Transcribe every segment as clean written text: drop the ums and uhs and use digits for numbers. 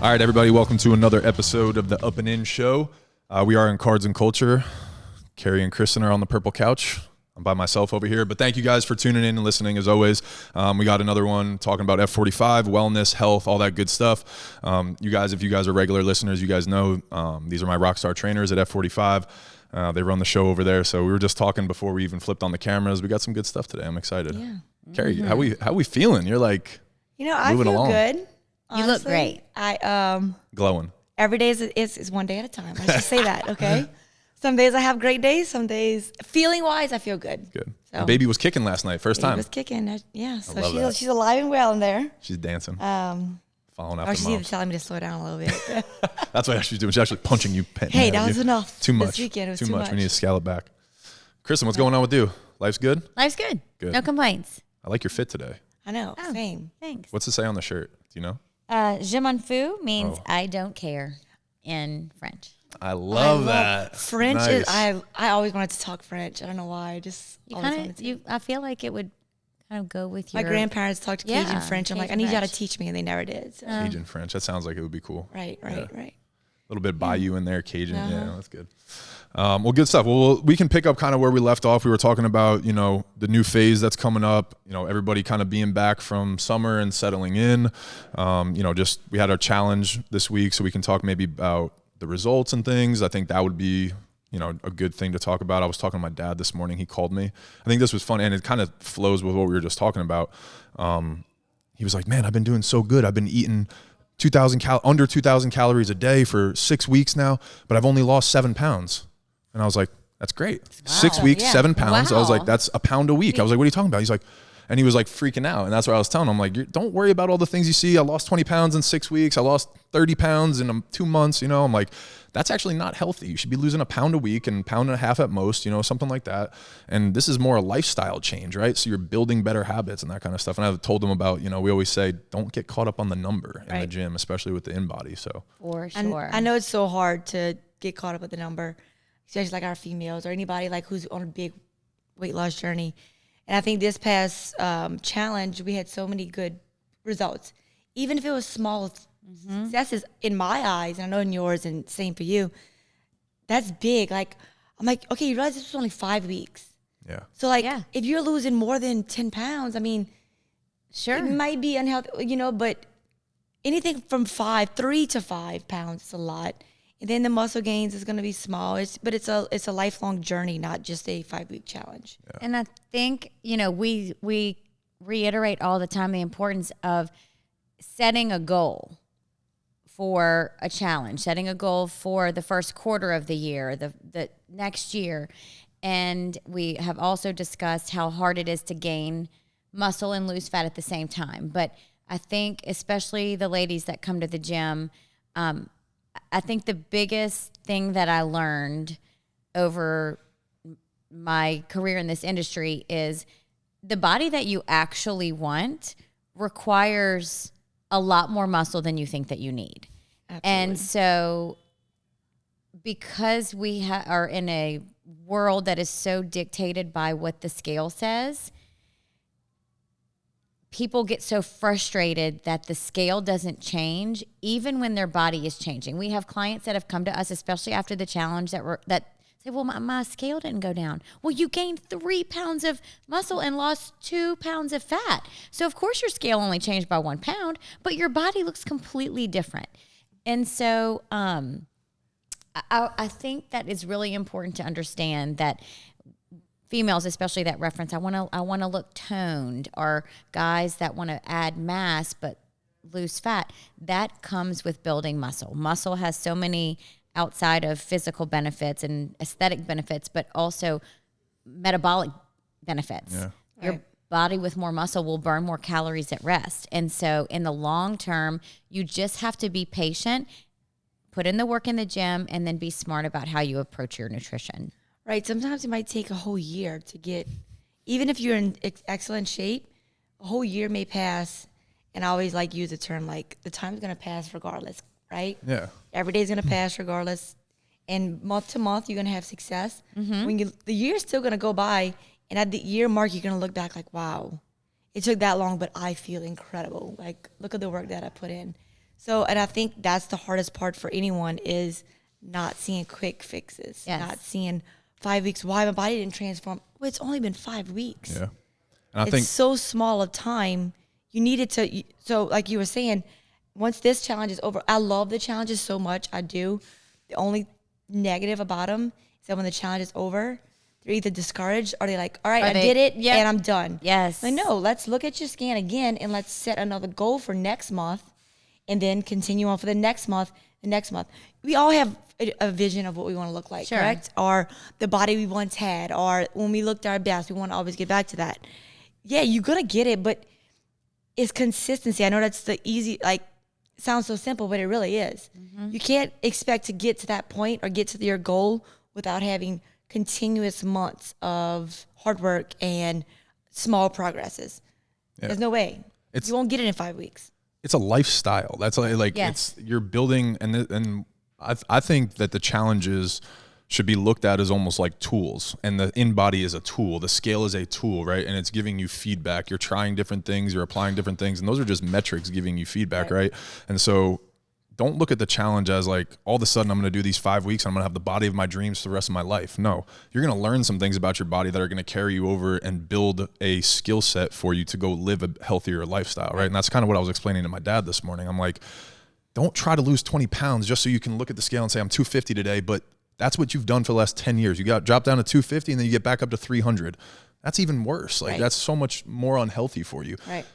All right, everybody, welcome to another episode of the Up and In Show. We are in Cards and Culture. Keri and Kristin are on the purple couch. I'm by myself over here, but thank you guys for tuning in and listening as always. We got another one talking about F45, wellness, health, all that good stuff. You guys, if you guys are regular listeners, you guys know these are my rockstar trainers at F45. They run the show over there, so we were just talking before we even flipped on the cameras. We got some good stuff today. I'm excited. Yeah. Keri, how we feeling? You're like, I feel along. Good. Honestly, you look great. Glowing. Every day is one day at a time. I should say that, okay? Some days I have great days. Some days, feeling wise, I feel good. Good. So, baby was kicking last night, first time. Was kicking, yeah. So she's alive and well in there. She's dancing. Following after she's even telling me to slow down a little bit. That's what she's doing. She's actually punching you. Hey, that was enough. Too much. This weekend it was too much. We need to scale it back. Kristin, what's going on with you? Life's good? Life's good. Good. No complaints. I like your fit today. I know. Same. Thanks. What's it say on the shirt? Do you know? Je m'en fous means I don't care in French. I love that. French is I always wanted to talk French. I don't know why. I just I feel like it would kind of go with your. My grandparents talked Cajun French. I'm like, I need you to teach me, and they never did. So. Cajun French. That sounds like it would be cool. Right. A little bit Bayou in there, Cajun. Yeah, that's good. Well, good stuff. Well, we can pick up kind of where we left off. We were talking about, the new phase that's coming up, everybody kind of being back from summer and settling in. We had our challenge this week, so we can talk maybe about the results and things. I think that would be, a good thing to talk about. I was talking to my dad this morning. He called me. I think this was fun, and it kind of flows with what we were just talking about. He was like, man, I've been doing so good. I've been eating under 2,000 calories a day for 6 weeks now, but I've only lost 7 pounds. And I was like, that's great. Wow. 6 weeks, 7 pounds. Wow. I was like, that's a pound a week. I was like, what are you talking about? He's like, and he was like freaking out. And that's what I was telling him. I'm like, don't worry about all the things you see. I lost 20 pounds in 6 weeks. I lost 30 pounds in 2 months. I'm like, that's actually not healthy. You should be losing a pound a week and pound and a half at most, something like that. And this is more a lifestyle change, right? So you're building better habits and that kind of stuff. And I've told them about, we always say, don't get caught up on the number in the gym, especially with the InBody. So for sure. I know it's so hard to get caught up with the number, especially like our females or anybody like who's on a big weight loss journey. And I think this past challenge, we had so many good results. Even if it was small successes in my eyes, and I know in yours and same for you, that's big. Like, I'm like, okay, you realize this was only 5 weeks. Yeah. So if you're losing more than 10 pounds, I mean, sure, it might be unhealthy, but anything from 3 to 5 pounds is a lot. And then the muscle gains is going to be small. But it's a lifelong journey, not just a 5-week challenge. Yeah. And I think, we reiterate all the time the importance of setting a goal for a challenge, setting a goal for the first quarter of the year, the next year. And we have also discussed how hard it is to gain muscle and lose fat at the same time. But I think especially the ladies that come to the gym, I think the biggest thing that I learned over my career in this industry is the body that you actually want requires a lot more muscle than you think that you need. Absolutely. And so because we are in a world that is so dictated by what the scale says, people get so frustrated that the scale doesn't change even when their body is changing. We have clients that have come to us, especially after the challenge, that say, well, my scale didn't go down. Well, you gained 3 pounds of muscle and lost 2 pounds of fat. So of course your scale only changed by 1 pound, but your body looks completely different. And so I think that it's really important to understand that females, especially that reference, I want to look toned, or guys that want to add mass but lose fat. That comes with building muscle. Muscle has so many outside of physical benefits and aesthetic benefits, but also metabolic benefits. Yeah. Your body with more muscle will burn more calories at rest. And so in the long term, you just have to be patient, put in the work in the gym, and then be smart about how you approach your nutrition. Right. Sometimes it might take a whole year to get, even if you're in excellent shape, a whole year may pass. And I always use the term, the time's going to pass regardless, right? Yeah. Every day's going to pass regardless. And month to month, you're going to have success. Mm-hmm. The year's still going to go by. And at the year mark, you're going to look back wow, it took that long, but I feel incredible. Look at the work that I put in. So, and I think that's the hardest part for anyone is not seeing quick fixes, not seeing 5 weeks. Why my body didn't transform? Well, it's only been 5 weeks. Yeah. And I it's think so small a time. You needed to, so like you were saying, once this challenge is over, I love the challenges so much. I do. The only negative about them is that when the challenge is over, they're either discouraged or they're like, all right, I did it and I'm done. Yes. Like, no, let's look at your scan again and let's set another goal for next month and then continue on for the next month, We all have a vision of what we want to look like, correct? Or the body we once had, or when we looked our best, we want to always get back to that. Yeah, you're going to get it, but it's consistency. I know that's the easy, like, sounds so simple, but it really is. You can't expect to get to that point or get to your goal without having continuous months of hard work and small progresses. There's no way. You won't get it in 5 weeks. It's a lifestyle. That's like it's you're building, and I think that the challenges should be looked at as almost like tools, and the in-body is a tool. The scale is a tool, right? And it's giving you feedback. You're trying different things. You're applying different things, and those are just metrics giving you feedback, right? And so don't look at the challenge as like, all of a sudden I'm going to do these 5 weeks and I'm going to have the body of my dreams for the rest of my life. No, you're going to learn some things about your body that are going to carry you over and build a skill set for you to go live a healthier lifestyle, right? And that's kind of what I was explaining to my dad this morning. I'm like, don't try to lose 20 pounds just so you can look at the scale and say, I'm 250 today, but that's what you've done for the last 10 years. You got dropped down to 250 and then you get back up to 300. That's even worse. Like that's so much more unhealthy for you. Right.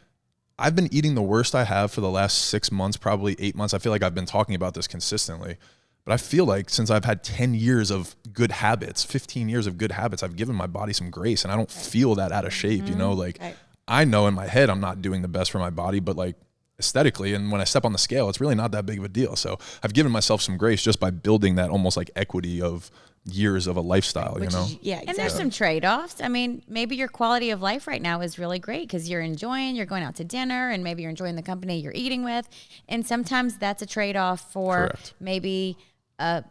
I've been eating the worst I have for the last 6 months, probably 8 months. I feel like I've been talking about this consistently, but I feel like since I've had 10 years of good habits, 15 years of good habits, I've given my body some grace and I don't feel that out of shape, you know, like I know in my head I'm not doing the best for my body, but like aesthetically, and when I step on the scale, it's really not that big of a deal. So I've given myself some grace just by building that almost like equity of years of a lifestyle, you know? Exactly. And there's some trade-offs. I mean, maybe your quality of life right now is really great because you're going out to dinner and maybe you're enjoying the company you're eating with. And sometimes that's a trade-off for maybe a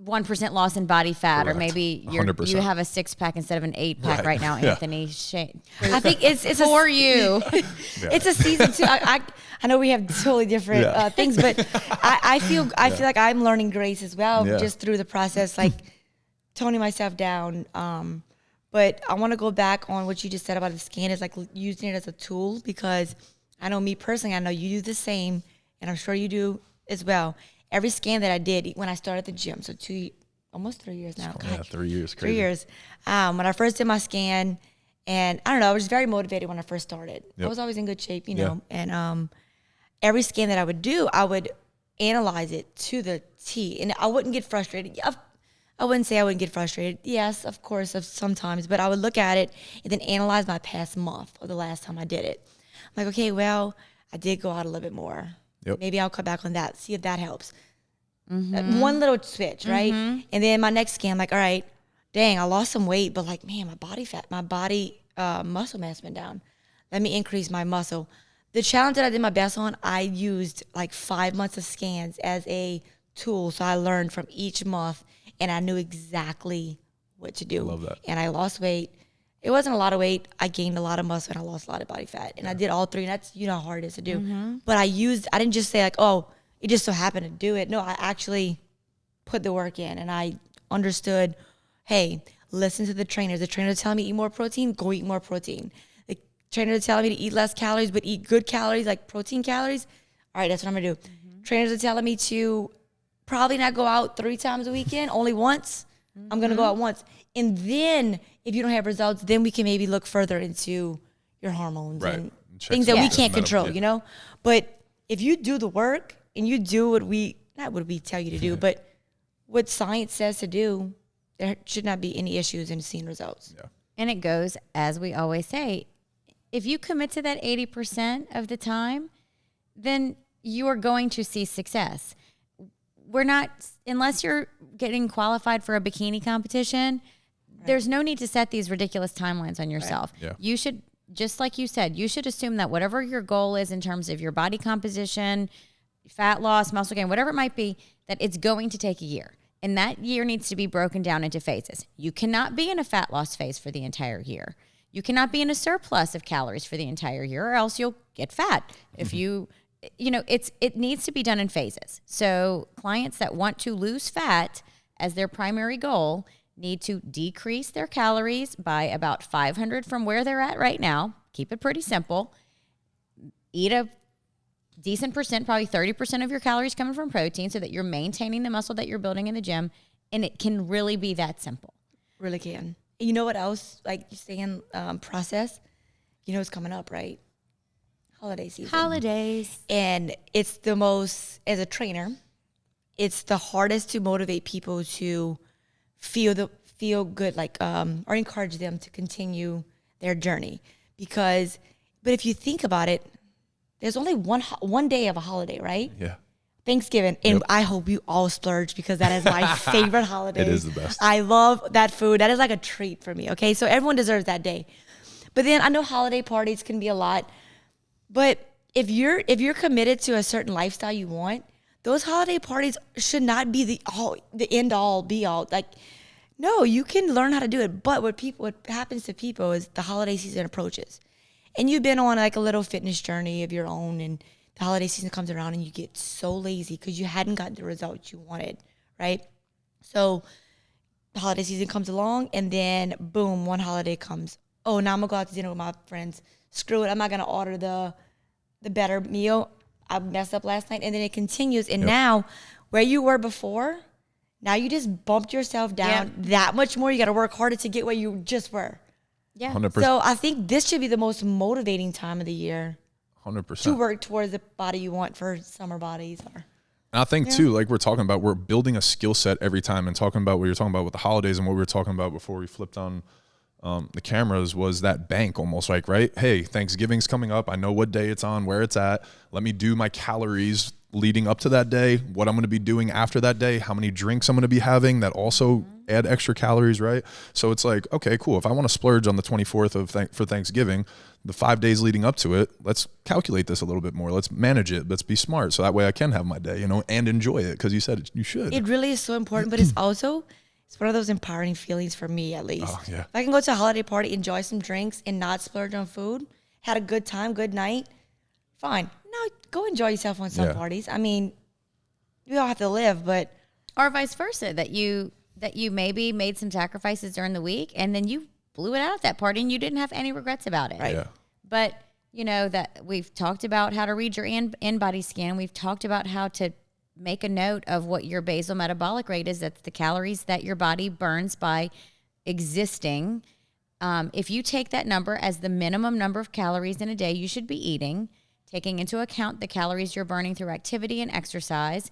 1% loss in body fat, or maybe you have a 6-pack instead of an 8-pack right now, Anthony. I think it's for you. It's a season too. I know we have totally different things, but I feel like I'm learning grace as well just through the process, like toning myself down. But I want to go back on what you just said about the scan, is like using it as a tool, because I know me personally, I know you do the same, and I'm sure you do as well. Every scan that I did when I started the gym, so almost 3 years now. Yeah, 3 years. Crazy. 3 years. When I first did my scan, and I don't know, I was very motivated when I first started. I was always in good shape, you know, and every scan that I would do, I would analyze it to the T, and I wouldn't get frustrated. I wouldn't say I wouldn't get frustrated. Yes, of course, sometimes, but I would look at it and then analyze my past month or the last time I did it. I'm like, okay, well, I did go out a little bit more. Maybe I'll cut back on that, see if that helps. One little switch, right? And then my next scan, I'm like, all right, dang, I lost some weight, but like, man, my body muscle mass went down. Let me increase my muscle. The challenge that I did my best on, I used like 5 months of scans as a tool. So I learned from each month, and I knew exactly what to do. I love that. And I lost weight. It wasn't a lot of weight. I gained a lot of muscle, and I lost a lot of body fat. And I did all three, and that's, you know how hard it is to do. But I didn't just say like, oh, it just so happened to do it. No, I actually put the work in, and I understood, hey, listen to the trainers. The trainer telling me eat more protein, go eat more protein. The trainer telling me to eat less calories, but eat good calories, like protein calories. All right, that's what I'm gonna do. Trainers are telling me to probably not go out 3 times a weekend, only once. I'm gonna go out once. And then if you don't have results, then we can maybe look further into your hormones and things that we can't control, you know? But if you do the work and you do not what we tell you to do, but what science says to do, there should not be any issues in seeing results. Yeah. And it goes, as we always say, if you commit to that 80% of the time, then you are going to see success. We're not, unless you're getting qualified for a bikini competition, there's no need to set these ridiculous timelines on yourself. Yeah. You should, just like you said, you should assume that whatever your goal is in terms of your body composition, fat loss, muscle gain, whatever it might be, that it's going to take a year. And that year needs to be broken down into phases. You cannot be in a fat loss phase for the entire year. You cannot be in a surplus of calories for the entire year, or else you'll get fat. If you it needs to be done in phases. So clients that want to lose fat as their primary goal need to decrease their calories by about 500 from where they're at right now. Keep it pretty simple. Eat a decent percent, probably 30% of your calories coming from protein so that you're maintaining the muscle that you're building in the gym. And it can really be that simple. Really can. You know what else? Like you're saying, process. You know it's coming up, right? Holiday season. Holidays. And it's the most, as a trainer, it's the hardest to motivate people to feel good, like or encourage them to continue their journey. But if you think about it, there's only one day of a holiday, right? Yeah. Thanksgiving. And I hope you all splurge because that is my favorite holiday. It is the best. I love that food. That is like a treat for me, okay? So everyone deserves that day. But then I know holiday parties can be a lot. But if you're committed to a certain lifestyle you want, those holiday parties should not be the end all be all. Like, no, you can learn how to do it. But what happens to people is the holiday season approaches. And you've been on like a little fitness journey of your own, and the holiday season comes around and you get so lazy because you hadn't gotten the results you wanted, right? So the holiday season comes along, and then boom, one holiday comes. Oh, now I'm gonna go out to dinner with my friends. Screw it, I'm not gonna order the better meal. I messed up last night, and then it continues. And now, where you were before, now you just bumped yourself down that much more. You got to work harder to get where you just were. Yeah. 100%. So I think this should be the most motivating time of the year 100%. to work towards the body you want for summer bodies. And I think too, like we're talking about, we're building a skill set every time, and talking about what you're talking about with the holidays and what we were talking about before we flipped on the cameras was that bank almost, like, right? Hey, Thanksgiving's coming up. I know what day it's on, where it's at. Let me do my calories leading up to that day, what I'm going to be doing after that day, how many drinks I'm going to be having that also add extra calories, right? So it's like, okay, cool. If I want to splurge on the 24th for Thanksgiving, the 5 days leading up to it, let's calculate this a little bit more. Let's manage it. Let's be smart. So that way I can have my day, and enjoy it. Cause you said you should. It really is so important, but it's also, it's one of those empowering feelings for me, at least. Oh, yeah. If I can go to a holiday party, enjoy some drinks, and not splurge on food, had a good time, good night, fine. No, go enjoy yourself on some parties. I mean, we all have to live, but Or vice versa, that you maybe made some sacrifices during the week and then you blew it out at that party and you didn't have any regrets about it. Right. Yeah. But that we've talked about how to read your in-body scan. We've talked about how to make a note of what your basal metabolic rate is. That's the calories that your body burns by existing. If you take that number as the minimum number of calories in a day you should be eating, taking into account the calories you're burning through activity and exercise,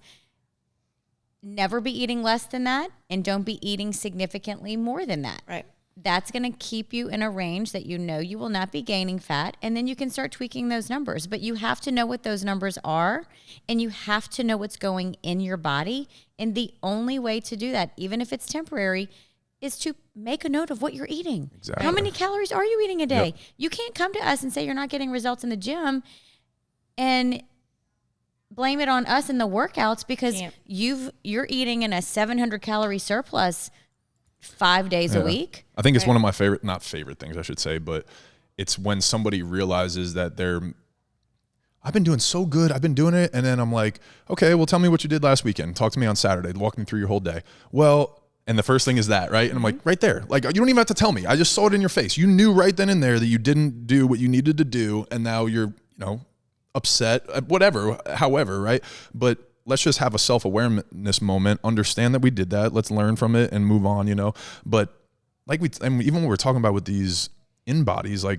never be eating less than that, and don't be eating significantly more than that. right. That's going to keep you in a range that you will not be gaining fat, and then you can start tweaking those numbers. But you have to know what those numbers are, and you have to know what's going in your body. And the only way to do that, even if it's temporary, is to make a note of what you're eating. Exactly. How many calories are you eating a day? Yep. You can't come to us and say you're not getting results in the gym and blame it on us in the workouts because you're eating in a 700 calorie surplus 5 days a week. I think it's one of my not favorite things, I should say, but it's when somebody realizes that I've been doing so good, I've been doing it, and then I'm like, okay, well, tell me what you did last weekend. Talk to me on Saturday. Walk me through your whole day. Well, and the first thing is that, right? And I'm like, right there. Like, you don't even have to tell me. I just saw it in your face. You knew right then and there that you didn't do what you needed to do, and now you're, upset, however, right? But let's just have a self-awareness moment, understand that we did that. Let's learn from it and move on, But and even when we're talking about with these in-bodies, like,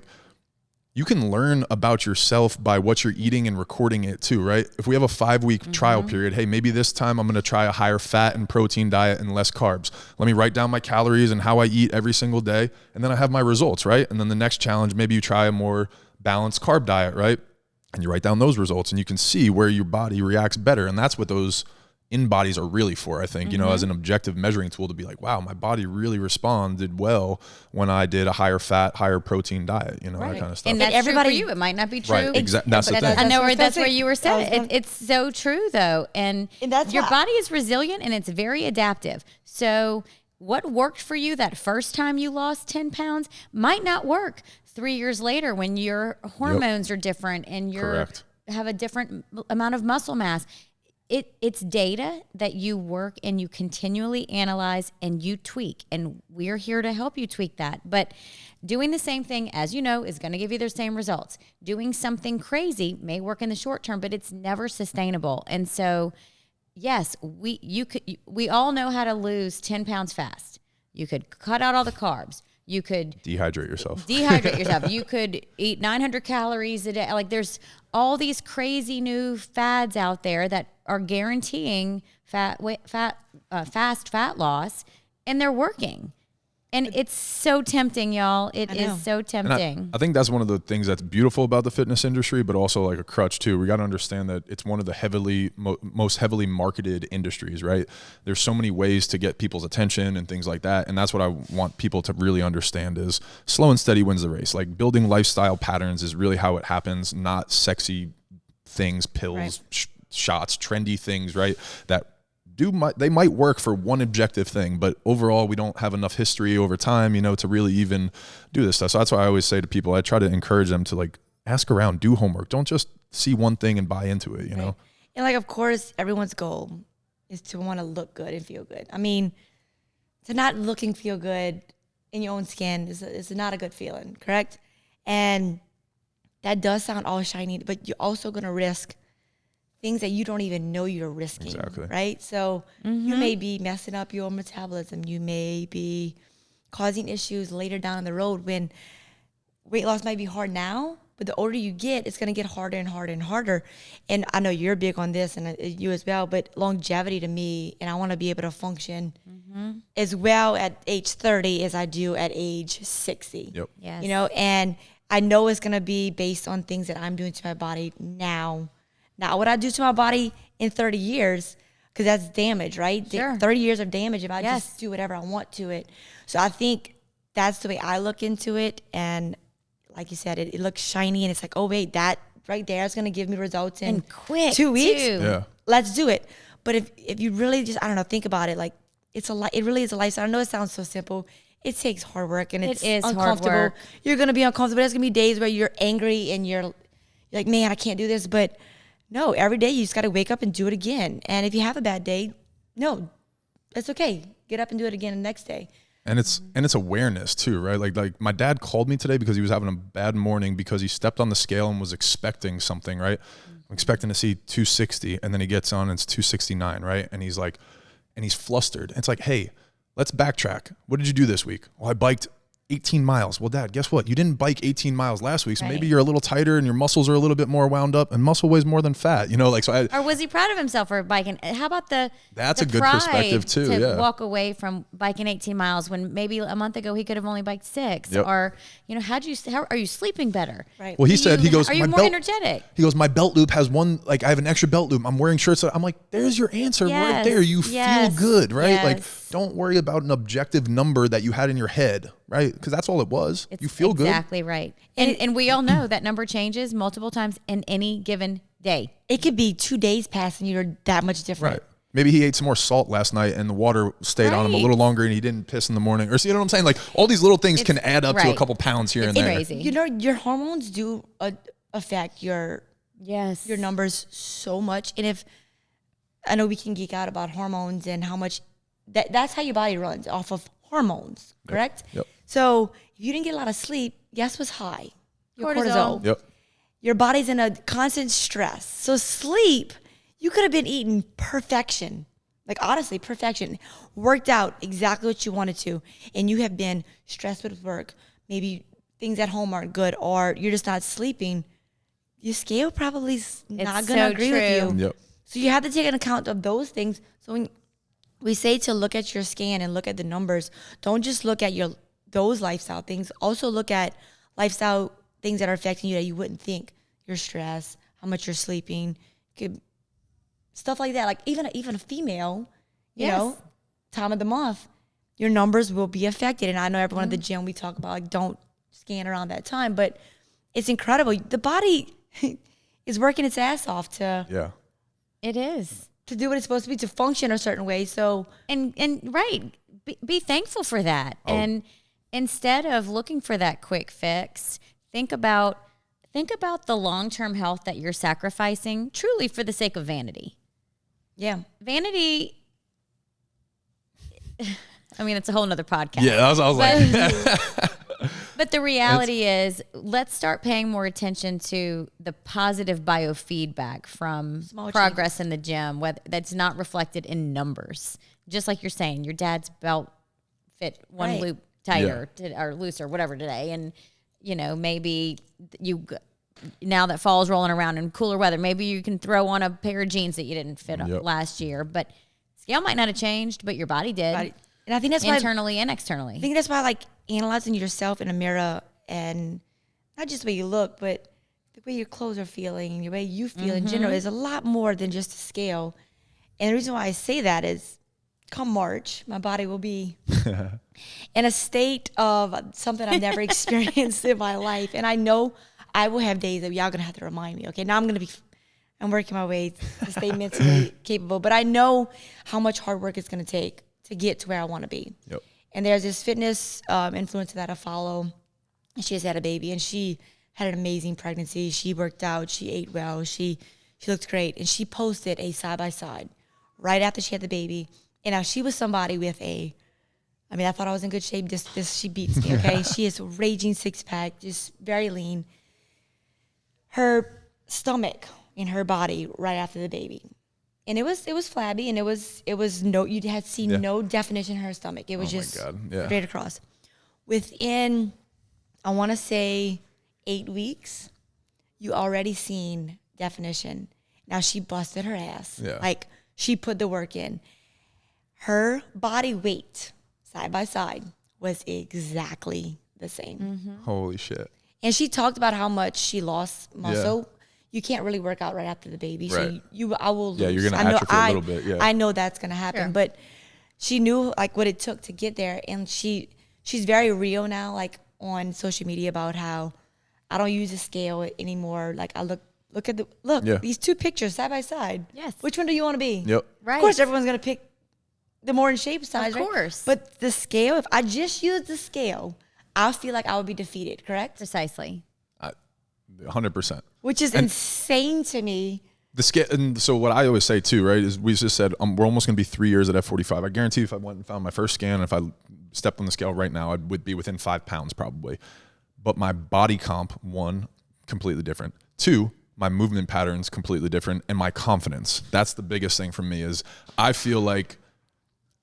you can learn about yourself by what you're eating and recording it too, right? If we have a 5-week trial period, hey, maybe this time I'm going to try a higher fat and protein diet and less carbs. Let me write down my calories and how I eat every single day. And then I have my results, right? And then the next challenge, maybe you try a more balanced carb diet, right? And you write down those results and you can see where your body reacts better. And that's what those in-bodies are really for, I think, as an objective measuring tool to be like, wow, my body really responded well when I did a higher fat, higher protein diet, that kind of stuff. And that's true for you. It might not be true. Right, exactly. That's the thing. I know that's where you were saying. It's so true, though. And your body is resilient and it's very adaptive. So what worked for you that first time you lost 10 pounds might not work 3 years later when your hormones are different and your have a different amount of muscle mass. It's data that you work and you continually analyze and you tweak, and we're here to help you tweak that. But doing the same thing, as you know, is going to give you the same results. Doing something crazy may work in the short term, but it's never sustainable. And so, yes, we all know how to lose 10 pounds fast. You could cut out all the carbs. You could dehydrate yourself. You could eat 900 calories a day. Like, there's all these crazy new fads out there that are guaranteeing fast fat loss, and they're working. And it's so tempting, y'all. It is so tempting. I think that's one of the things that's beautiful about the fitness industry, but also like a crutch too. We got to understand that it's one of the most heavily marketed industries, right? There's so many ways to get people's attention and things like that. And that's what I want people to really understand is slow and steady wins the race. Like, building lifestyle patterns is really how it happens, not sexy things, pills, Right. Shots, trendy things, right? That they might work for one objective thing, but overall we don't have enough history over time, to really even do this stuff. So that's why I always say to people, I try to encourage them to like ask around, do homework. Don't just see one thing and buy into it, you know? And like, of course, everyone's goal is to want to look good and feel good. I mean, to not feel good in your own skin is not a good feeling, correct? And that does sound all shiny, but you're also going to risk things that you don't even know you're risking, Exactly. right? So you may be messing up your metabolism. You may be causing issues later down the road when weight loss might be hard now, but the older you get, it's going to get harder and harder and harder. And I know you're big on this, and you as well, but longevity to me, and I want to be able to function as well at age 30 as I do at age 60. Yep. Yes. And I know it's going to be based on things that I'm doing to my body now. Not what I do to my body in 30 years, because that's damage, right? Sure. 30 years of damage if I just do whatever I want to it. So I think that's the way I look into it. And like you said, it looks shiny, and it's like, oh, wait, that right there is going to give me results in And quick, 2 weeks. too. Yeah. Let's do it. But if you really just, I don't know, think about it, like it really is a lifestyle. I know it sounds so simple. It takes hard work, and it's is hard uncomfortable. work. You're going to be uncomfortable. There's going to be days where you're angry and you're like, man, I can't do this. But no, every day you just got to wake up and do it again. And if you have a bad day, no, it's okay. Get up and do it again the next day. And it's awareness too, right? Like my dad called me today because he was having a bad morning because he stepped on the scale and was expecting something, right? I'm expecting to see 260, and then he gets on and it's 269, right? And he's like, and he's flustered. And it's like, hey, let's backtrack. What did you do this week? Well, I biked 18 miles. Well, Dad, guess what? You didn't bike 18 miles last week, so maybe you're a little tighter and your muscles are a little bit more wound up, and muscle weighs more than fat, Or was he proud of himself for biking? How about that's the a good pride perspective too, to yeah. walk away from biking 18 miles when maybe a month ago he could have only biked 6? Yep. Or, how are you sleeping better? Right. Well, he said, he goes, are you my more belt, energetic? He goes, my belt loop has one, like I have an extra belt loop. I'm wearing shirts. I'm like, there's your answer right there. You feel good, right? Like, don't worry about an objective number that you had in your head, right? Because that's all it was. You feel good. Exactly right. And we all know that number changes multiple times in any given day. It could be 2 days past and you're that much different. Right. Maybe he ate some more salt last night and the water stayed on him a little longer and he didn't piss in the morning. Or, see, you know what I'm saying? Like, all these little things can add up to a couple pounds here and there. Crazy. Your hormones do affect your numbers so much. And if, I know we can geek out about hormones and how much, that's how your body runs, off of hormones, correct? Yep. So if you didn't get a lot of sleep, guess what's high? Your cortisol. Yep. Your body's in a constant stress. So sleep, you could have been eating perfection. Like, honestly, perfection. Worked out exactly what you wanted to. And you have been stressed with work. Maybe things at home aren't good, or you're just not sleeping. Your scale probably is not going to agree with you. Yep. So you have to take an account of those things. So when we say to look at your scan and look at the numbers, don't just look at those lifestyle things. Also look at lifestyle things that are affecting you that you wouldn't think. Your stress, how much you're sleeping, stuff like that. Like even a female, you know, time of the month, your numbers will be affected. And I know everyone at the gym, we talk about like don't scan around that time, but it's incredible. The body is working its ass off to It is. to do what it's supposed to be, to function a certain way. So And right, be thankful for that. And instead of looking for that quick fix, think about think about the long-term health that you're sacrificing truly for the sake of vanity. Yeah. Vanity, I mean, it's a whole nother podcast. Yeah, I was like, But the reality is, let's start paying more attention to the positive biofeedback from progress in the gym, that's not reflected in numbers. Just like you're saying, your dad's belt fit one loop tighter or looser, whatever today. And, you know, maybe now that fall's rolling around in cooler weather, maybe you can throw on a pair of jeans that you didn't fit last year. But scale might not have changed, but your body did. And I think that's internally and externally. I think that's why, like, analyzing yourself in a mirror, and not just the way you look, but the way your clothes are feeling, the way you feel in general, is a lot more than just a scale. And the reason why I say that is, come March, my body will be in a state of something I've never experienced in my life. And I know I will have days that y'all gonna have to remind me. Okay, now I'm working my way to stay mentally capable, but I know how much hard work it's gonna take to get to where I want to be. Yep. And there's this fitness influencer that I follow, and she has had a baby, and she had an amazing pregnancy. She worked out, she ate well, she looked great, and she posted a side-by-side right after she had the baby. And now she was somebody with I thought I was in good shape. This she beats me, okay? She has a raging six-pack, just very lean. Her stomach in her body right after the baby. And it was flabby, and it was no, you had seen no definition in her stomach. It was just straight across. Within, I want to say 8 weeks, you already seen definition. Now she busted her ass. Yeah. Like, she put the work in. Her body weight, side by side, was exactly the same. Mm-hmm. Holy shit. And she talked about how much she lost muscle. Yeah. You can't really work out right after the baby. Right. So I will lose. Yeah, you're going to atrophy a little bit. Yeah. I know that's going to happen. Sure. But she knew, like, what it took to get there. And she's very real now, like, on social media about how I don't use a scale anymore. Like, I look at these two pictures side by side. Yes. Which one do you want to be? Yep. Right. Of course, everyone's going to pick the more in shape size, Of course. Right? But the scale, if I just use the scale, I feel like I would be defeated, correct? Precisely. 100%. Which is insane to me. The scale, and so what I always say too, right, is we just said we're almost going to be 3 years at F45. I guarantee if I went and found my first scan, if I stepped on the scale right now, I would be within 5 pounds probably. But my body comp, 1, completely different. 2, my movement patterns completely different, and my confidence. That's the biggest thing for me is I feel like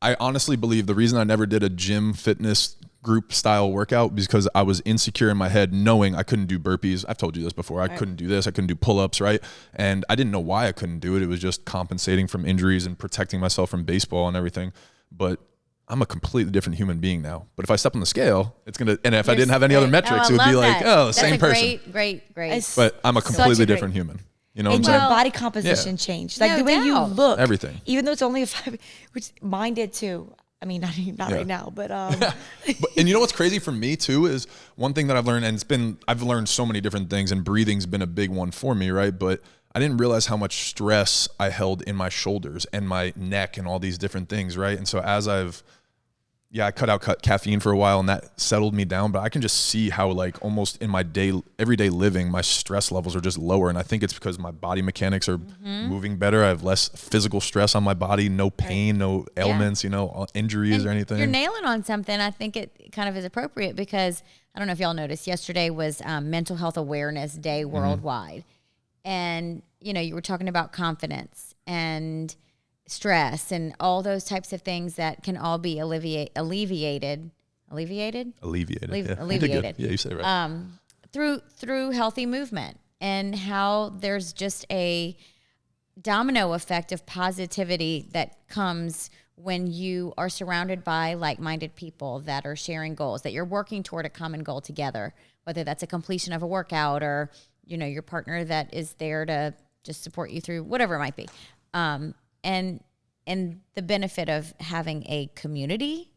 I honestly believe the reason I never did a gym fitness group style workout because I was insecure in my head knowing I couldn't do burpees. I've told you this before. I couldn't do this. I couldn't do pull-ups, right? And I didn't know why I couldn't do it. It was just compensating from injuries and protecting myself from baseball and everything. But I'm a completely different human being now. But if I step on the scale, it's going to, and if I didn't have any other metrics, it would be like, That's same person. Great. But I'm a completely different human. You know what I'm And saying? your body composition changed. Like No the way you doubt. look. Everything. Even though it's only a 5, which mine did too. I mean, not right now, but And you know what's crazy for me too is one thing that I've learned, and I've learned so many different things, and breathing's been a big one for me, right? But I didn't realize how much stress I held in my shoulders and my neck and all these different things, right? And so as I cut out caffeine for a while, and that settled me down, but I can just see how, like, almost in my everyday living, my stress levels are just lower. And I think it's because my body mechanics are moving better. I have less physical stress on my body, no pain, no ailments, injuries or anything. You're nailing on something. I think it kind of is appropriate because I don't know if y'all noticed, yesterday was Mental Health Awareness Day worldwide. And, you were talking about confidence and stress and all those types of things that can all be alleviated. Alleviated. Alleviated. Yeah, you said it right. Through healthy movement, and how there's just a domino effect of positivity that comes when you are surrounded by like-minded people that are sharing goals, that you're working toward a common goal together, whether that's a completion of a workout or, your partner that is there to just support you through whatever it might be. And the benefit of having a community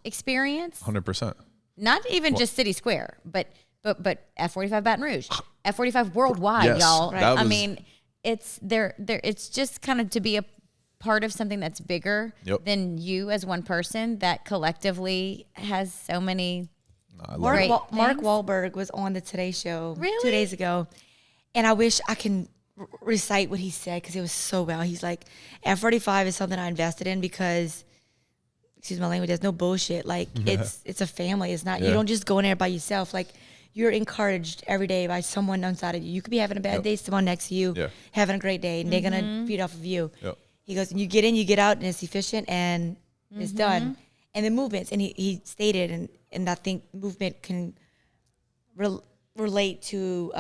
experience. 100%. Not even just City Square, but F45 Baton Rouge, F45 worldwide, Yes, y'all. right. I mean, it's there. It's just kind of to be a part of something that's bigger than you as one person that collectively has so many Mark Wahlberg was on the Today Show 2 days ago, and I wish I can recite what he said because it was so well. He's like, F45 is something I invested in because, excuse my language, there's no bullshit. Like it's a family. It's not, you don't just go in there by yourself. Like you're encouraged every day by someone inside of you. You could be having a bad day, someone next to you having a great day, and they're going to feed off of you. He goes, and you get in, you get out, and it's efficient, and it's done. And the movements, and he stated, and I think movement can relate to,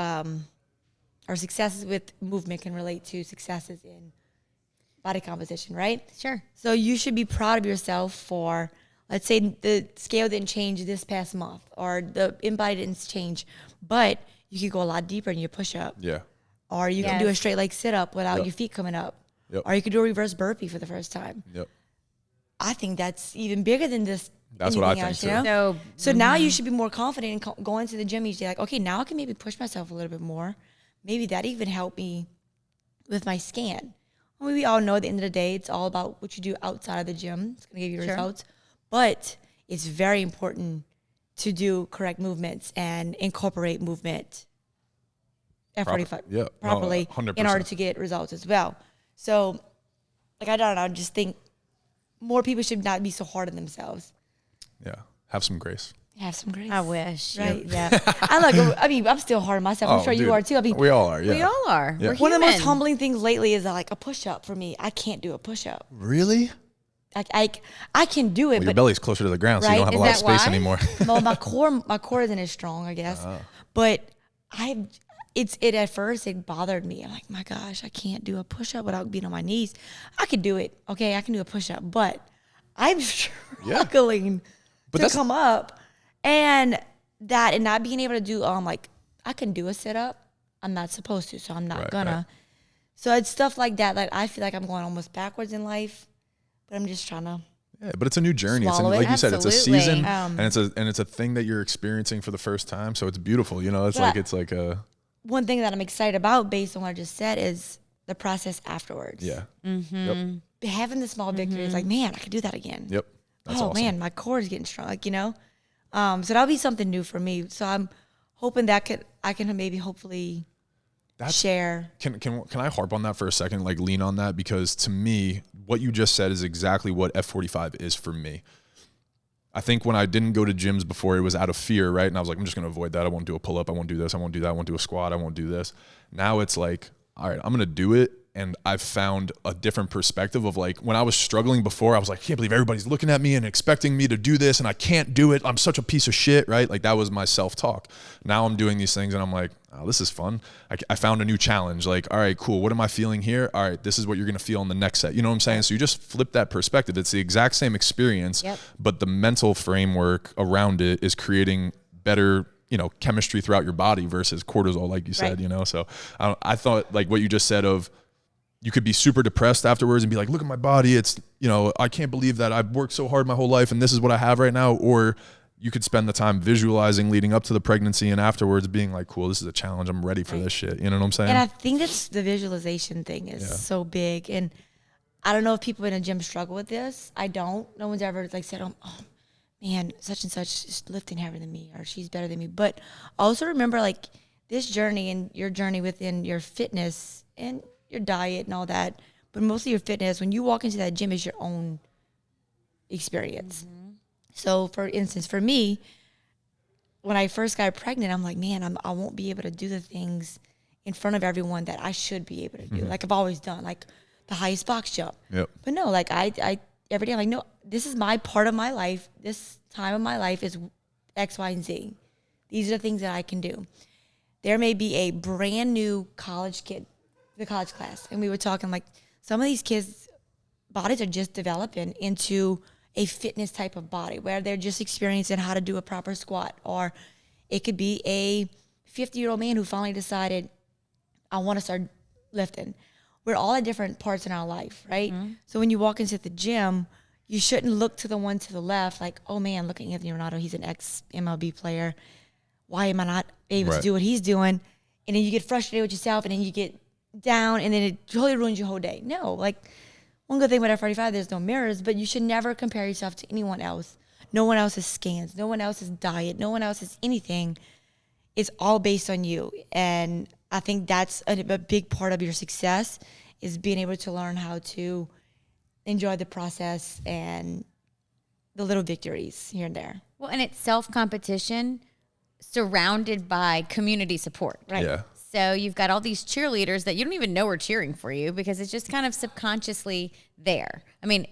or successes with movement can relate to successes in body composition, right? Sure. So you should be proud of yourself for, let's say the scale didn't change this past month, or the in-body didn't change, but you could go a lot deeper in your push-up. Yeah. Or you can do a straight leg sit-up without your feet coming up. Or you could do a reverse burpee for the first time. I think that's even bigger than this. That's what I think too. You know? So now you should be more confident in going to the gym each day. Like, okay, now I can maybe push myself a little bit more. Maybe that even helped me with my scan. I mean, we all know at the end of the day, it's all about what you do outside of the gym. It's going to give you results. But it's very important to do correct movements and incorporate movement F45 properly in order to get results as well. So, like, I don't know, I just think more people should not be so hard on themselves. Yeah. Have some grace. Have some grace. I wish. Right. Yeah. I mean, I'm still hard on myself. I'm sure you are too. I mean, we all are. Yeah. We all are. Yeah. We're one of the human. most humbling things lately is like a push-up for me. I can't do a push-up. Really? I can do it, Well, your but belly's closer to the ground, so you don't have a lot of space anymore. well, my core isn't as strong, I guess. But at first it bothered me. I'm like, my gosh, I can't do a push-up without being on my knees. I could do it. Okay, I can do a push-up, but I'm struggling to come up. And not being able to do, like, I can do a sit-up. I'm not supposed to, so I'm not gonna. Right. So it's stuff like that. Like, I feel like I'm going almost backwards in life, but I'm just trying to. Yeah, but it's a new journey. It's like you said, it's a season, and it's a thing that you're experiencing for the first time. So it's beautiful. You know, it's like a. One thing that I'm excited about, based on what I just said, is the process afterwards. Yeah. Mm-hmm. Yep. Having the small victories, like, man, I could do that again. Yep. That's awesome. Man, my core is getting strong. Like, you know. So that'll be something new for me. So I'm hoping that I can maybe hopefully share. Can I harp on that for a second? Like, lean on that, because to me, what you just said is exactly what F45 is for me. I think when I didn't go to gyms before, it was out of fear, right? And I was like, I'm just going to avoid that. I won't do a pull-up. I won't do this. I won't do that. I won't do a squat. I won't do this. Now it's like, all right, I'm going to do it. And I've found a different perspective of, like, when I was struggling before, I was like, I can't believe everybody's looking at me and expecting me to do this, and I can't do it. I'm such a piece of shit, right? Like, that was my self-talk. Now I'm doing these things and I'm like, oh, this is fun. I found a new challenge. Like, all right, cool. What am I feeling here? All right, this is what you're going to feel in the next set. You know what I'm saying? So you just flip that perspective. It's the exact same experience, but the mental framework around it is creating better, you know, chemistry throughout your body versus cortisol, like you said, you know? So I thought, like, what you just said of, you could be super depressed afterwards and be like, look at my body. It's, you know, I can't believe that I've worked so hard my whole life and this is what I have right now. Or you could spend the time visualizing leading up to the pregnancy and afterwards being like, cool, this is a challenge. I'm ready for this shit. You know what I'm saying? And I think that's the visualization thing is so big. And I don't know if people in a gym struggle with this. I don't. No one's ever like said, oh man, such and such is lifting heavier than me, or she's better than me. But also remember, like, this journey and your journey within your fitness and your diet and all that, but mostly your fitness, when you walk into that gym, is your own experience. So for instance, for me, when I first got pregnant, I'm like, man, I won't be able to do the things in front of everyone that I should be able to do. Like I've always done, like the highest box jump. But no, like I every day I'm like, no, this is my part of my life. This time of my life is X, Y, and Z. These are the things that I can do. There may be a brand new college kid, the college class, and we were talking, like, some of these kids' bodies are just developing into a fitness type of body where they're just experiencing how to do a proper squat, or it could be a 50-year-old man who finally decided, I want to start lifting. We're all at different parts in our life, right? So when you walk into the gym, you shouldn't look to the one to the left like, oh man, look at Anthony Ronaldo, he's an ex-MLB player. Why am I not able to do what he's doing? And then you get frustrated with yourself, and then you get down, and then it totally ruins your whole day. No, like, one good thing about F45, there's no mirrors, but you should never compare yourself to anyone else. No one else's scans, no one else's diet, no one else's anything. It's all based on you. And I think that's a big part of your success is being able to learn how to enjoy the process and the little victories here and there. Well, and it's self-competition surrounded by community support. Right. Yeah. So you've got all these cheerleaders that you don't even know are cheering for you because it's just kind of subconsciously there. I mean,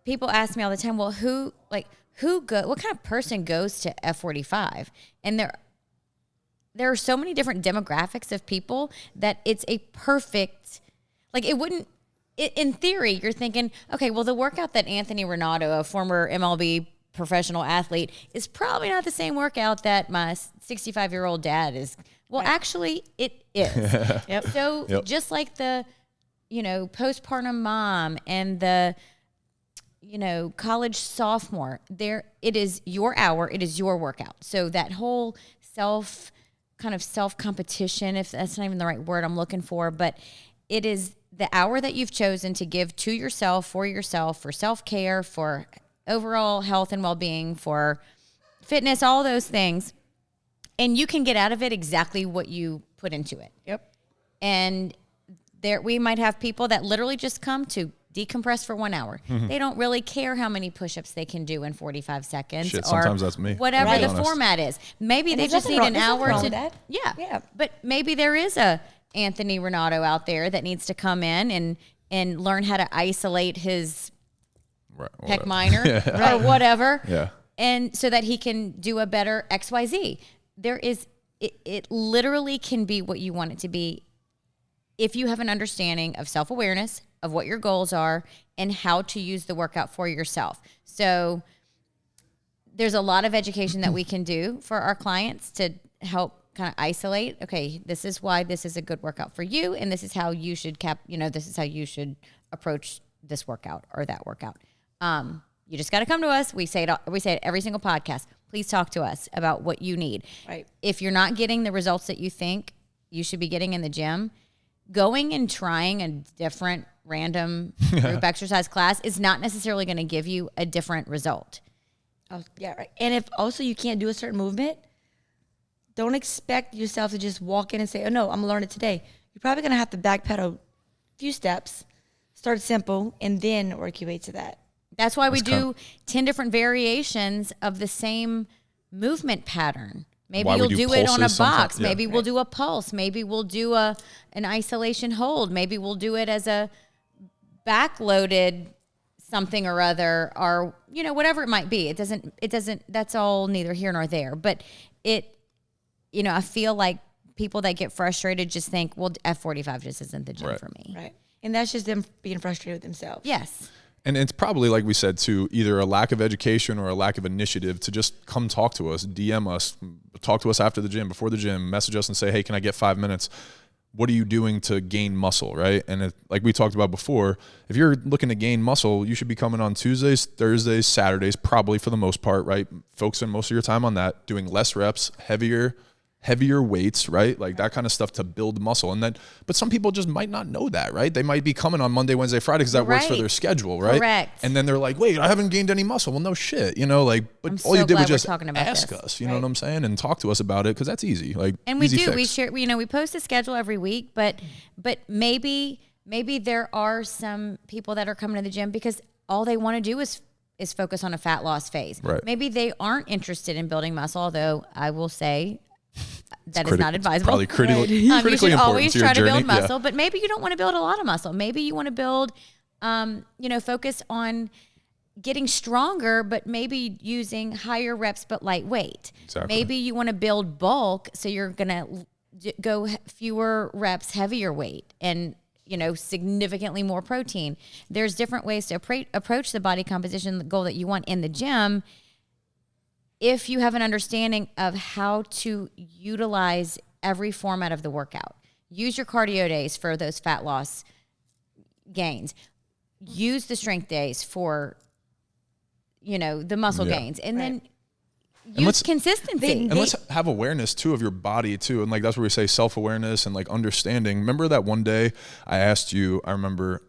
people ask me all the time, well, what kind of person goes to F45? And there are so many different demographics of people that it's a perfect, in theory, you're thinking, okay, well, the workout that Anthony Renato, a former MLB professional athlete, is probably not the same workout that my 65-year-old dad is. Well, actually, it is. Yep. So just like the, postpartum mom and the, college sophomore, it is your hour, it is your workout. So that whole self-competition, if that's not even the right word I'm looking for, but it is the hour that you've chosen to give to yourself, for self-care, for overall health and well-being, for fitness, all those things. And you can get out of it exactly what you put into it. Yep. And we might have people that literally just come to decompress for 1 hour. Mm-hmm. They don't really care how many push-ups they can do in 45 seconds. Shit, sometimes that's me. Whatever the format is. Maybe they just need an hour to that. Yeah. But maybe there is a Anthony Renato out there that needs to come in and learn how to isolate his pec minor or whatever. Yeah. And so that he can do a better XYZ. It literally can be what you want it to be if you have an understanding of self-awareness, of what your goals are, and how to use the workout for yourself. So there's a lot of education that we can do for our clients to help kind of isolate, okay, this is why this is a good workout for you, and this is how you should this is how you should approach this workout or that workout. You just got to come to us. We say it every single podcast. Please talk to us about what you need. Right. If you're not getting the results that you think you should be getting in the gym, going and trying a different random group exercise class is not necessarily going to give you a different result. Oh, yeah, right. And if also you can't do a certain movement, don't expect yourself to just walk in and say, oh, no, I'm going to learn it today. You're probably going to have to backpedal a few steps, start simple, and then work your way to that. That's why we do 10 different variations of the same movement pattern. Maybe you'll do it on a box. Yeah. Maybe we'll do a pulse. Maybe we'll do an isolation hold. Maybe we'll do it as a backloaded something or other, or whatever it might be. It doesn't. That's all neither here nor there. But I feel like people that get frustrated just think, well, F45 just isn't the gym for me. Right. And that's just them being frustrated with themselves. Yes. And it's probably, like we said, too, either a lack of education or a lack of initiative to just come talk to us, DM us, talk to us after the gym, before the gym, message us and say, hey, can I get 5 minutes? What are you doing to gain muscle, right? And like we talked about before, if you're looking to gain muscle, you should be coming on Tuesdays, Thursdays, Saturdays, probably for the most part, right? Focusing most of your time on that, doing less reps, heavier weights, right? Like that kind of stuff to build muscle. And then, but some people just might not know that, right? They might be coming on Monday, Wednesday, Friday because that works for their schedule, right? Correct. And then they're like, wait, I haven't gained any muscle. Well, no shit, but all you did was just ask us, you know what I'm saying? And talk to us about it because that's easy. And we do, we share, we post a schedule every week, but maybe there are some people that are coming to the gym because all they want to do is focus on a fat loss phase. Right. Maybe they aren't interested in building muscle, although I will say, that is not advisable. Probably critically you should important always to your try to journey. build muscle, but maybe you don't want to build a lot of muscle. Maybe you want to build, focus on getting stronger, but maybe using higher reps but lightweight. Exactly. Maybe you want to build bulk, so you're gonna go fewer reps, heavier weight, and significantly more protein. There's different ways to approach the body composition, the goal that you want in the gym. If you have an understanding of how to utilize every format of the workout, use your cardio days for those fat loss gains, use the strength days for, the muscle gains, and then use consistency. And let's have awareness too of your body too. And that's where we say self-awareness and understanding. Remember that one day I asked you, I remember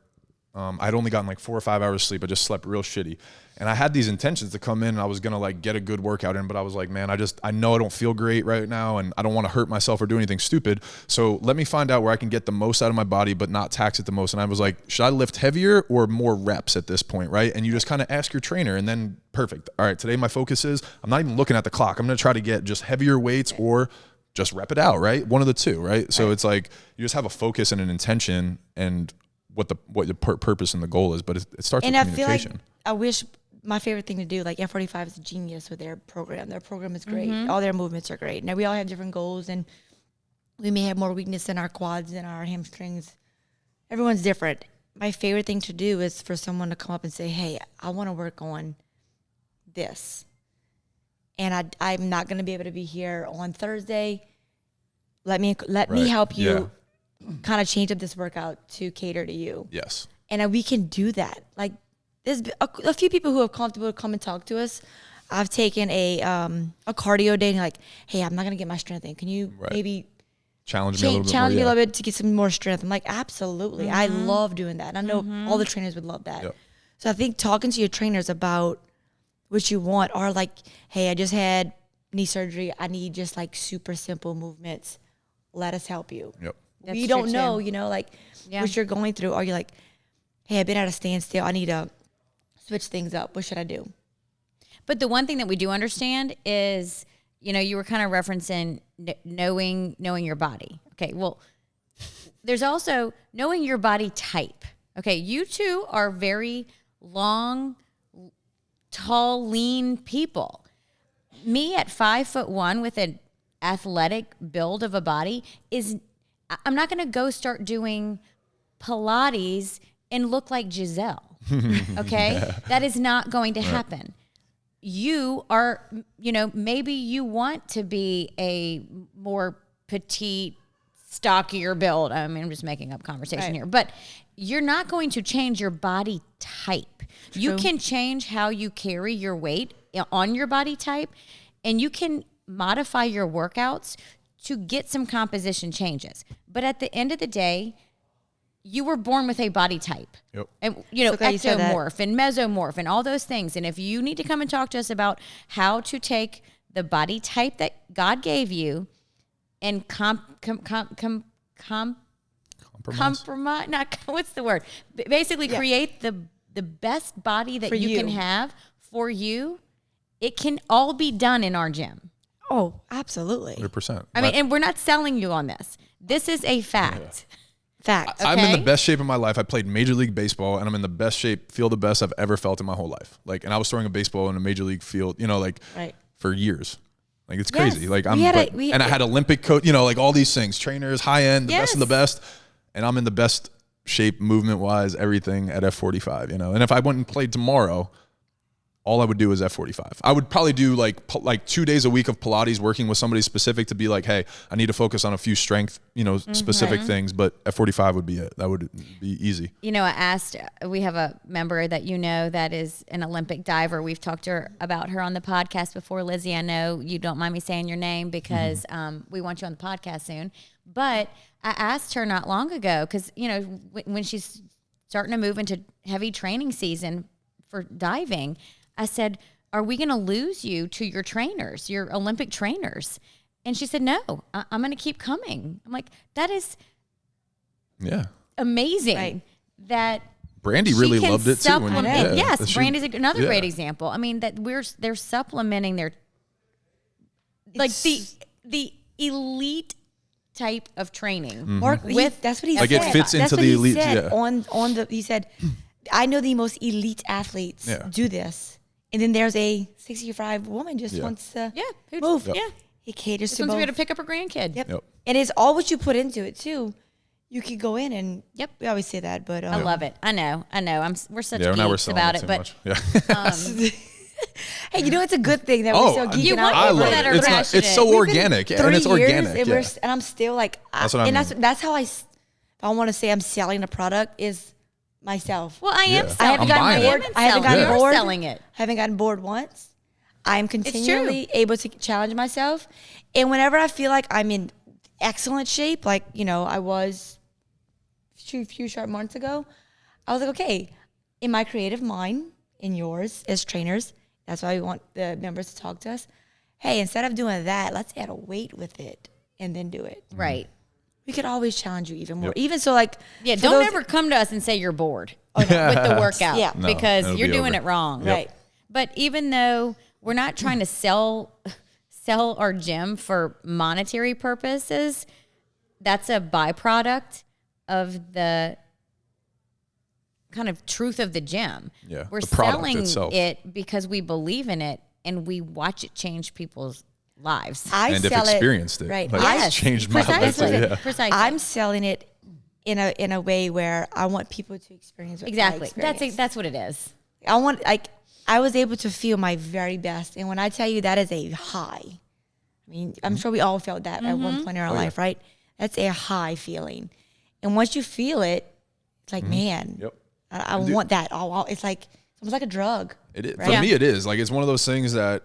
I'd only gotten like 4 or 5 hours sleep. I just slept real shitty. And I had these intentions to come in and I was going to like get a good workout in, but I was like, man, I know I don't feel great right now and I don't want to hurt myself or do anything stupid. So let me find out where I can get the most out of my body, but not tax it the most. And I was like, should I lift heavier or more reps at this point? Right. And you just kind of ask your trainer and then perfect. All right. Today my focus is I'm not even looking at the clock. I'm going to try to get just heavier weights or just rep it out. Right. One of the two. Right. So it's like, you just have a focus and an intention and what the purpose and the goal is, but it starts with communication. Feel like I wish my favorite thing to do, like F45 is a genius with their program. Their program is great. All their movements are great. Now we all have different goals and we may have more weakness in our quads and our hamstrings. Everyone's different. My favorite thing to do is for someone to come up and say, hey, I want to work on this. And I'm not going to be able to be here on Thursday. Let me help you kind of change up this workout to cater to you. Yes. And we can do that. Like, there's a few people who have comfortable to come and talk to us. I've taken a cardio day and like, hey, I'm not going to get my strength in. Can you maybe challenge me a little bit to get some more strength? I'm like, absolutely. I love doing that. I know all the trainers would love that. Yep. So I think talking to your trainers about what you want are like, hey, I just had knee surgery. I need just like super simple movements. Let us help you. Yep. We don't know, like what you're going through. Or you're like, hey, I've been at a standstill. I need to switch things up. What should I do? But the one thing that we do understand is, you were kind of referencing knowing your body. Okay, well, there's also knowing your body type. Okay, you two are very long, tall, lean people. Me at 5'1" with an athletic build of a body I'm not going to go start doing Pilates and look like Giselle. Okay? That is not going to happen. You are, maybe you want to be a more petite, stockier build. I mean, I'm just making up conversation here. But you're not going to change your body type. True. You can change how you carry your weight on your body type, and you can modify your workouts to get some composition changes. But at the end of the day, you were born with a body type. Yep. And, ectomorph and mesomorph and all those things. And if you need to come and talk to us about how to take the body type that God gave you and compromise, not, what's the word? Basically create the best body that you can have for you, it can all be done in our gym. Oh, absolutely. 100%. I mean, and we're not selling you on this. This is a fact. Yeah. Fact. I'm in the best shape of my life. I played Major League Baseball, and I'm in the best shape, feel the best I've ever felt in my whole life. Like, and I was throwing a baseball in a Major League field, for years. Like, it's crazy. Like, I had Olympic coach, like all these things, trainers, high end, the best of the best. And I'm in the best shape, movement wise, everything at F45, And if I went and played tomorrow, all I would do is F45. I would probably do like 2 days a week of Pilates, working with somebody specific to be like, hey, I need to focus on a few strength, specific things, but F45 would be it. That would be easy. We have a member that that is an Olympic diver. We've talked to her about her on the podcast before. Lizzie, I know you don't mind me saying your name because we want you on the podcast soon. But I asked her not long ago because, when she's starting to move into heavy training season for diving, I said, are we going to lose you to your trainers, your Olympic trainers? And she said, no, I'm going to keep coming. I'm like, that is amazing that Brandy really loved it too. Yes, Brandy's another great example. I mean, that they're supplementing their, like the elite type of training. Mark, that's what he said. Like, it fits into the elite. He said, I know the most elite athletes do this. And then there's a 65 woman just wants to move. Yeah. He caters just to both. wants to be able to pick up her grandkid. Yep. And it's all what you put into it too. You could go in and we always say that, but I love it. I know. We're such geeks about it, but hey, it's a good thing that we're still geeking out. I love it. It's so organic, and it's organic. And I'm still like, that's how I want to say I'm selling the product is myself. Well, I am selling. I haven't gotten bored. Selling it. I haven't gotten bored once. I'm continually able to challenge myself, and whenever I feel like I'm in excellent shape, like I was a few short months ago, I was like, okay, in my creative mind, in yours as trainers, that's why we want the members to talk to us. Hey, instead of doing that, let's add a weight with it and then do it. Right. We could always challenge you even more. Even so, like, Yeah, don't ever come to us and say you're bored with the workout Yeah. No, because it'll you're be doing over. it wrong. Right. But even though we're not trying to sell our gym for monetary purposes, that's a byproduct of the kind of truth of the gym. Yeah, We're the product selling itself. it because we believe in it and we watch it change people's lives. I And if sell experienced it. Right. Like, Yes, it's changed my life. precisely. Yeah. Precisely. I'm selling it in a way where I want people to experience what I Exactly. experienced. That's what it is. I was able to feel my very best. And when I tell you that is a high, I mean, I'm sure we all felt that at one point in our life, right? That's a high feeling. And once you feel it, it's like, man, Yep. I want that. It's like, it's almost like a drug. It is. Right? For Yeah. me, it is. Like, it's one of those things that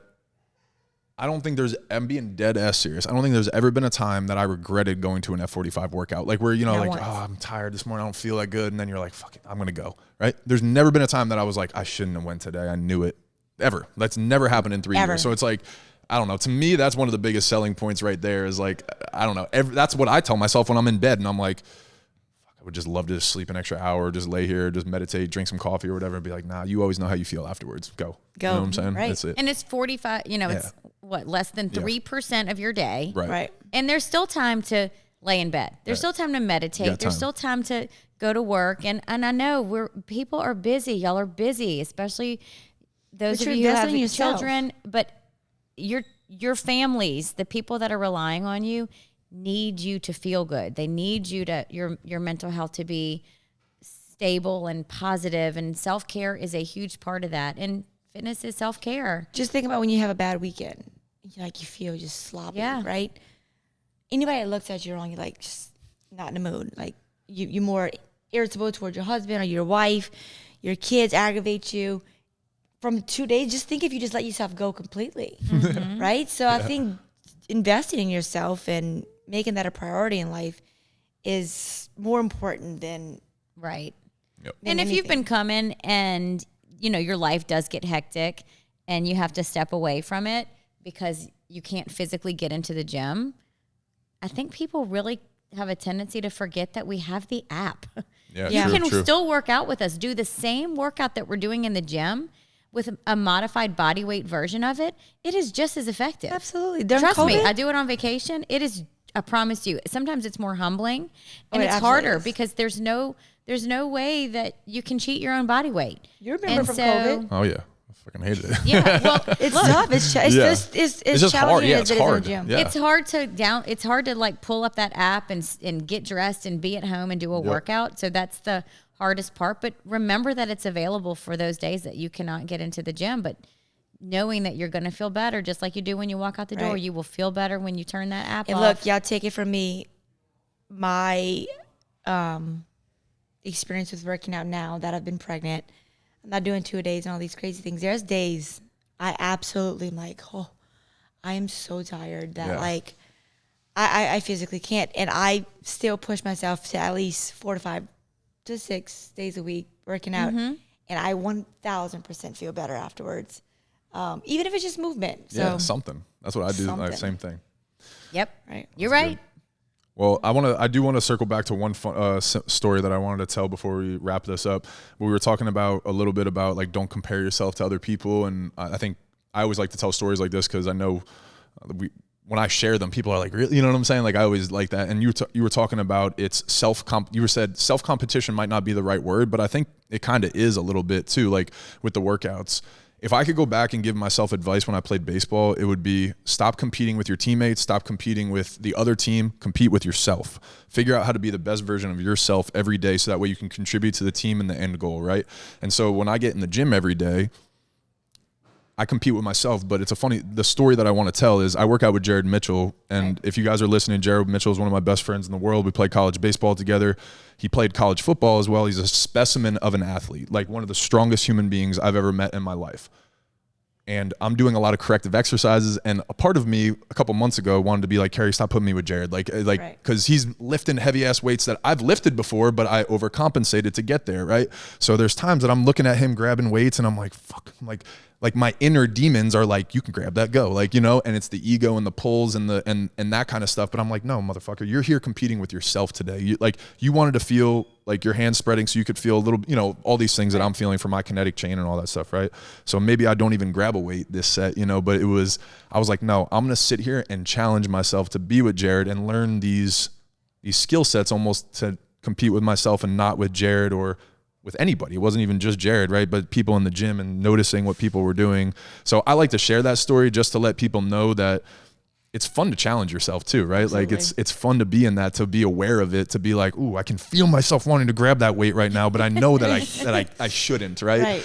I don't think I'm being dead ass serious. I don't think there's ever been a time that I regretted going to an F45 workout. Like, where, Not like, once. oh, I'm tired this morning. I don't feel that good. And then you're like, fuck it, I'm going to go. Right? There's never been a time that I was like, I shouldn't have went today. I knew it. Ever. That's never happened in 3 Ever. years. So it's like, I don't know. To me, that's one of the biggest selling points right there is like, I don't know. That's what I tell myself when I'm in bed and I'm like, I would just love to just sleep an extra hour, just lay here, just meditate, drink some coffee or whatever, and be like, nah, you always know how you feel afterwards. Go. You know what I'm saying? Right. That's it. And it's 45, it's what, less than 3% of your day. Right. Right. And there's still time to lay in bed. There's still time to meditate. got There's time. still time to go to work. And I know people are busy. Y'all are busy, especially those But of you're you who have investing in yourself. children. But your families, the people that are relying on you, need you to feel good. They need you to your mental health to be stable and positive, and self-care is a huge part of that. And fitness is self-care. Just think about when you have a bad weekend. You feel just sloppy, Yeah. right? Anybody that looks at you wrong, you're like, just not in the mood. Like, you're more irritable towards your husband or your wife. Your kids aggravate you. From 2 days, just think if you just let yourself go completely, right? So I think investing in yourself and making that a priority in life is more important than Right. Yep. And if you've been coming and, your life does get hectic and you have to step away from it because you can't physically get into the gym, I think people really have a tendency to forget that we have the app. Yeah, You true, can true. still work out with us, do the same workout that we're doing in the gym with a modified body weight version of it. It is just as effective. Absolutely. During Trust me, COVID? I do it on vacation. It is, I promise you, sometimes it's more humbling and it it's absolutely harder is. because there's no way that you can cheat your own body weight. You remember from COVID? Oh, yeah. I fucking hated it. Yeah, well, It's tough. It's just hard. challenging Yeah, as it's it is in the hard. gym. Yeah. it's hard to like pull up that app and get dressed and be at home and do a workout. So that's the hardest part. But remember that it's available for those days that you cannot get into the gym. But knowing that you're going to feel better, just like you do when you walk out the door, Right. you will feel better when you turn that app And off. look, y'all take it from me. My experience with working out now that I've been pregnant, I'm not doing 2 days and all these crazy things. There's days I absolutely am like, oh, I am so tired that Yeah. like I physically can't. And I still push myself to at least 4 to 5 to 6 days a week working out. Mm-hmm. And I 1000% feel better afterwards. Even if it's just movement. So, Yeah, something. That's what I do. Like, Something. same thing. Yep. right. You're right. Well, I do want to circle back to one story that I wanted to tell before we wrap this up. We were talking about a little bit about like don't compare yourself to other people, and I think I always like to tell stories like this because I know when I share them, people are like, really? You know what I'm saying? Like I always like that. And you were talking about it's you said self competition might not be the right word, but I think it kind of is a little bit too. Like with the workouts. If I could go back and give myself advice when I played baseball, it would be stop competing with your teammates, stop competing with the other team, compete with yourself. Figure out how to be the best version of yourself every day so that way you can contribute to the team and the end goal, right? And so when I get in the gym every day, I compete with myself, but the story that I want to tell is I work out with Jared Mitchell. And if you guys are listening, Jared Mitchell is one of my best friends in the world. We played college baseball together. He played college football as well. He's a specimen of an athlete, like one of the strongest human beings I've ever met in my life. and I'm doing a lot of corrective exercises. And a part of me a couple months ago wanted to be like, Keri, stop putting me with Jared. Like, cause he's lifting heavy ass weights that I've lifted before, but I overcompensated to get there. Right. So there's times that I'm looking at him grabbing weights and I'm like, fuck, I'm like my inner demons are like, you can grab that, go. Like, you know, and it's the ego and the pulls and and that kind of stuff. But I'm like, no, motherfucker, you're here competing with yourself today. You wanted to feel like your hands spreading so you could feel a little, you know, all these things that I'm feeling from my kinetic chain and all that stuff, right? So maybe I don't even grab a weight this set, you know, but I was like, no, I'm going to sit here and challenge myself to be with Jared and learn these skill sets almost to compete with myself and not with Jared or with anybody. It wasn't even just Jared, right? But people in the gym and noticing what people were doing. So I like to share that story just to let people know that it's fun to challenge yourself too, right? Absolutely. Like it's fun to be in that, to be aware of it, to be like, ooh, I can feel myself wanting to grab that weight right now, but I know that I shouldn't, right?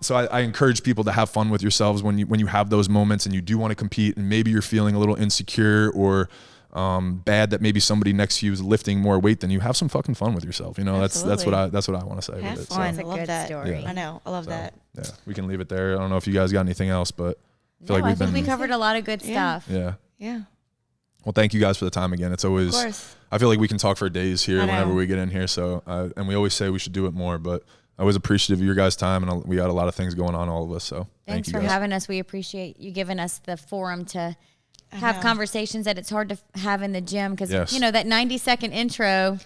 So I encourage people to have fun with yourselves when you have those moments and you do want to compete and maybe you're feeling a little insecure or bad that maybe somebody next to you is lifting more weight than you. Have some fucking fun with yourself. You know, that's what I want to say. Have with it. fun. So, I love that story. Yeah. I know. I love that. Yeah, we can leave it there. I don't know if you guys got anything else, but I think we covered a lot of good stuff. Yeah. Yeah. Well, thank you guys for the time again. It's always, of course. I feel like we can talk for days here whenever we get in here. So, and we always say we should do it more, but I was appreciative of your guys' time, and we got a lot of things going on, all of us. So thanks for having us. We appreciate you giving us the forum to have conversations that it's hard to have in the gym because you know that 90-second intro,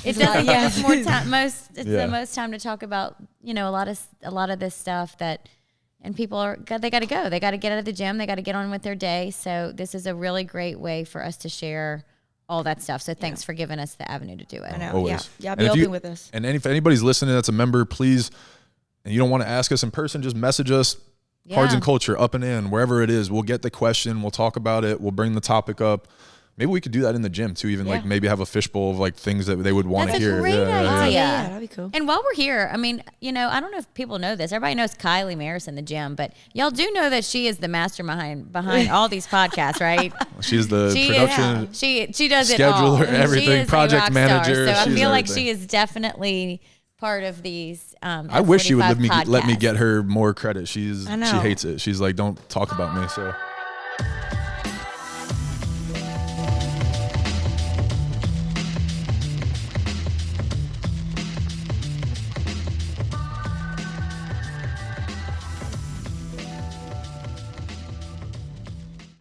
it doesn't give us more time. The most time to talk about, you know, a lot of this stuff that, and people they got to go. They got to get out of the gym. They got to get on with their day. So this is a really great way for us to share all that stuff. So thanks for giving us the avenue to do it. I know. Always. Yeah. Be open with us. And if anybody's listening that's a member, please, and you don't want to ask us in person, just message us. Cards and Culture, up and in, wherever it is. We'll get the question. We'll talk about it. We'll bring the topic up. Maybe we could do that in the gym too. Even like maybe have a fishbowl of like things that they would want to hear. That's a great idea. Yeah, that'd be cool. And while we're here, I mean, you know, I don't know if people know this. Everybody knows Kylie Maris in the gym, but y'all do know that she is the mastermind behind all these podcasts, right? She's the production. She does it all. Scheduler, everything, she is project manager. So I feel like she is definitely part of these. I wish she would let me get her more credit. She hates it. She's like, don't talk about me. So.